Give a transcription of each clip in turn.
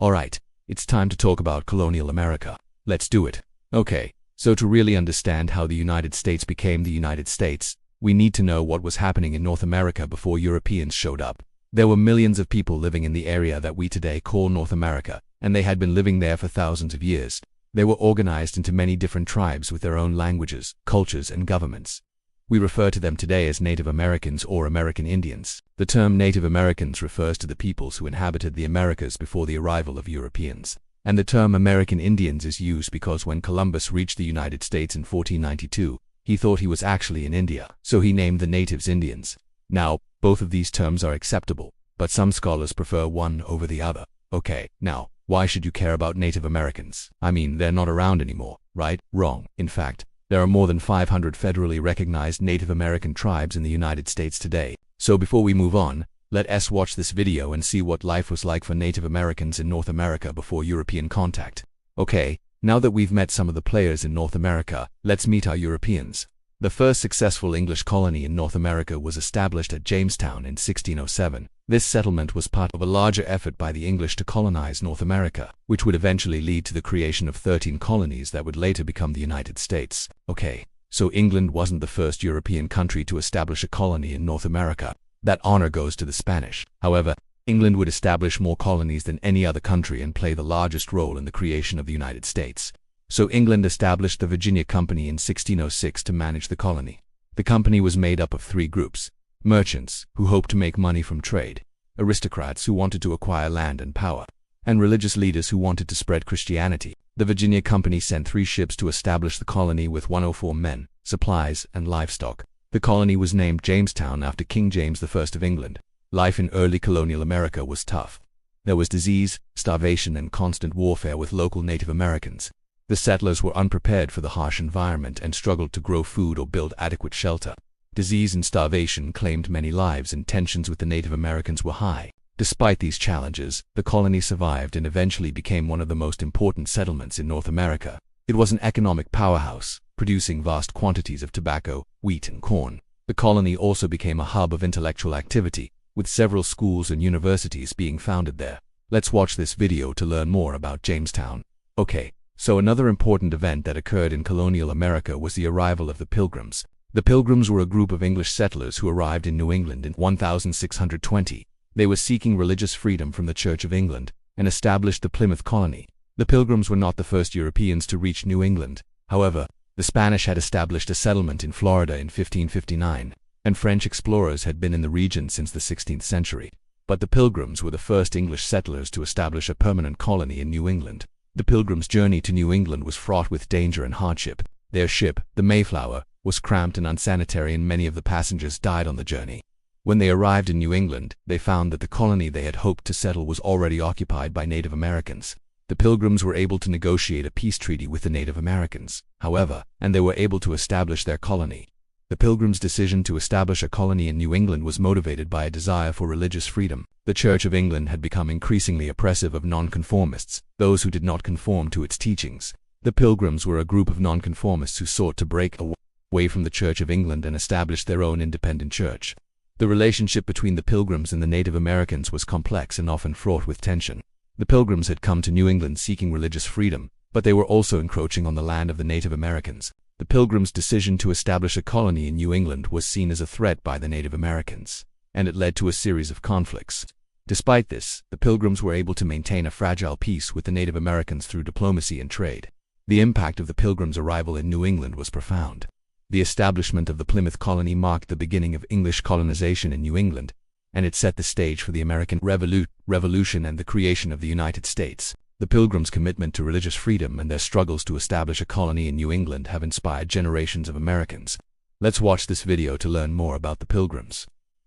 Alright, it's time to talk about colonial America. Let's do it. Okay, so to really understand how the United States became the United States, we need to know what was happening in North America before Europeans showed up. There were millions of people living in the area that we today call North America, and they had been living there for thousands of years. They were organized into many different tribes with their own languages, cultures, and governments. We refer to them today as Native Americans or American Indians. The term Native Americans refers to the peoples who inhabited the Americas before the arrival of Europeans. And the term American Indians is used because when Columbus reached the United States in 1492, he thought he was actually in India, so he named the natives Indians. Now, both of these terms are acceptable, but some scholars prefer one over the other. Okay, now, why should you care about Native Americans? I mean, they're not around anymore, right? Wrong. In fact, there are more than 500 federally recognized Native American tribes in the United States today. So before we move on, let us watch this video and see what life was like for Native Americans in North America before European contact. Okay, now that we've met some of the players in North America, let's meet our Europeans. The first successful English colony in North America was established at Jamestown in 1607. This settlement was part of a larger effort by the English to colonize North America, which would eventually lead to the creation of 13 colonies that would later become the United States. Okay, so England wasn't the first European country to establish a colony in North America. That honor goes to the Spanish. However, England would establish more colonies than any other country and play the largest role in the creation of the United States. So England established the Virginia Company in 1606 to manage the colony. The company was made up of three groups: merchants, who hoped to make money from trade; aristocrats, who wanted to acquire land and power; and religious leaders who wanted to spread Christianity. The Virginia Company sent 3 ships to establish the colony with 104 men, supplies, and livestock. The colony was named Jamestown after King James I of England. Life in early colonial America was tough. There was disease, starvation, and constant warfare with local Native Americans. The settlers were unprepared for the harsh environment and struggled to grow food or build adequate shelter. Disease and starvation claimed many lives, and tensions with the Native Americans were high. Despite these challenges, the colony survived and eventually became one of the most important settlements in North America. It was an economic powerhouse, producing vast quantities of tobacco, wheat, and corn. The colony also became a hub of intellectual activity, with several schools and universities being founded there. Let's watch this video to learn more about Jamestown. Okay, so another important event that occurred in colonial America was the arrival of the Pilgrims. The Pilgrims were a group of English settlers who arrived in New England in 1620. They were seeking religious freedom from the Church of England and established the Plymouth Colony. The Pilgrims were not the first Europeans to reach New England. However, the Spanish had established a settlement in Florida in 1559, and French explorers had been in the region since the 16th century. But the Pilgrims were the first English settlers to establish a permanent colony in New England. The Pilgrims' journey to New England was fraught with danger and hardship. Their ship, the Mayflower, was cramped and unsanitary, and many of the passengers died on the journey. When they arrived in New England, they found that the colony they had hoped to settle was already occupied by Native Americans. The Pilgrims were able to negotiate a peace treaty with the Native Americans, however, and they were able to establish their colony. The Pilgrims' decision to establish a colony in New England was motivated by a desire for religious freedom. The Church of England had become increasingly oppressive of nonconformists, those who did not conform to its teachings. The Pilgrims were a group of nonconformists who sought to break away from the Church of England and establish their own independent church. The relationship between the Pilgrims and the Native Americans was complex and often fraught with tension. The Pilgrims had come to New England seeking religious freedom, but they were also encroaching on the land of the Native Americans. The Pilgrims' decision to establish a colony in New England was seen as a threat by the Native Americans, and it led to a series of conflicts. Despite this, the Pilgrims were able to maintain a fragile peace with the Native Americans through diplomacy and trade. The impact of the Pilgrims' arrival in New England was profound. The establishment of the Plymouth Colony marked the beginning of English colonization in New England, and it set the stage for the American Revolution and the creation of the United States. The Pilgrims' commitment to religious freedom and their struggles to establish a colony in New England have inspired generations of Americans. Let's watch this video to learn more about the Pilgrims.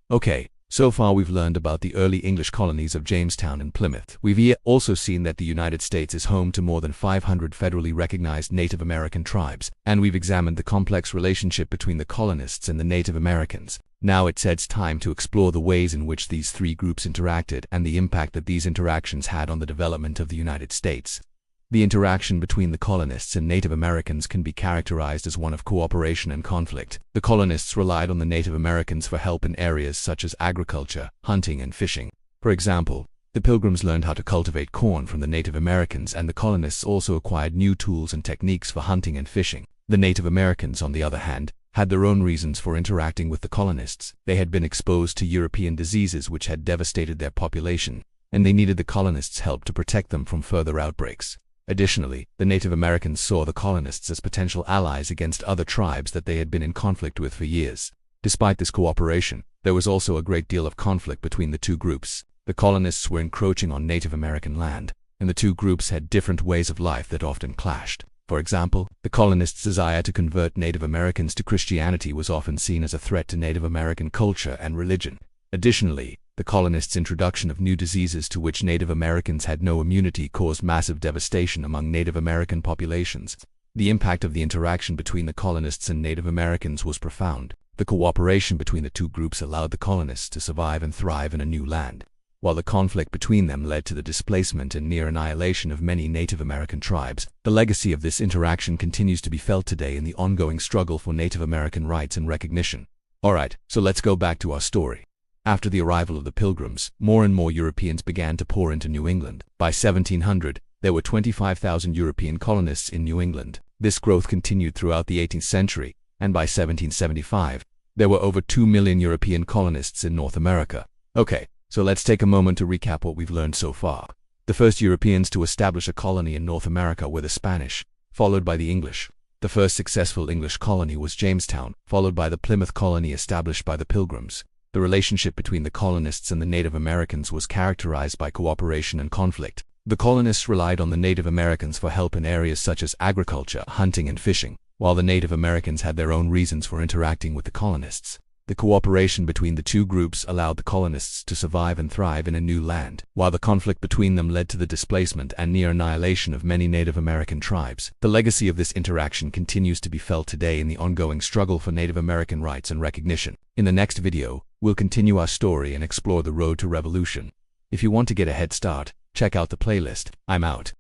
Okay, so far we've learned about the early English colonies of Jamestown and Plymouth. We've also seen that the United States is home to more than 500 federally recognized Native American tribes, and we've examined the complex relationship between the colonists and the Native Americans. Now it's time to explore the ways in which these three groups interacted and the impact that these interactions had on the development of the United States. The interaction between the colonists and Native Americans can be characterized as one of cooperation and conflict. The colonists relied on the Native Americans for help in areas such as agriculture, hunting, and fishing. For example, The Pilgrims learned how to cultivate corn from the Native Americans, and the colonists also acquired new tools and techniques for hunting and fishing. The Native Americans, on the other hand, had their own reasons for interacting with the colonists. They had been exposed to European diseases which had devastated their population, and they needed the colonists' help to protect them from further outbreaks. Additionally, the Native Americans saw the colonists as potential allies against other tribes that they had been in conflict with for years. Despite this cooperation, there was also a great deal of conflict between the two groups. The colonists were encroaching on Native American land, and the two groups had different ways of life that often clashed. For example, the colonists' desire to convert Native Americans to Christianity was often seen as a threat to Native American culture and religion. Additionally, the colonists' introduction of new diseases to which Native Americans had no immunity caused massive devastation among Native American populations. The impact of the interaction between the colonists and Native Americans was profound. The cooperation between the two groups allowed the colonists to survive and thrive in a new land, while the conflict between them led to the displacement and near annihilation of many Native American tribes. The legacy of this interaction continues to be felt today in the ongoing struggle for Native American rights and recognition. Alright, so let's go back to our story. After the arrival of the Pilgrims, more and more Europeans began to pour into New England. By 1700, there were 25,000 European colonists in New England. This growth continued throughout the 18th century, and by 1775, there were over 2 million European colonists in North America. Okay, so let's take a moment to recap what we've learned so far. The first Europeans to establish a colony in North America were the Spanish, followed by the English. The first successful English colony was Jamestown, followed by the Plymouth colony established by the Pilgrims. The relationship between the colonists and the Native Americans was characterized by cooperation and conflict. The colonists relied on the Native Americans for help in areas such as agriculture, hunting, and fishing, while the Native Americans had their own reasons for interacting with the colonists. The cooperation between the two groups allowed the colonists to survive and thrive in a new land, while the conflict between them led to the displacement and near annihilation of many Native American tribes. The legacy of this interaction continues to be felt today in the ongoing struggle for Native American rights and recognition. In the next video, we'll continue our story and explore the road to revolution. If you want to get a head start, check out the playlist. I'm out.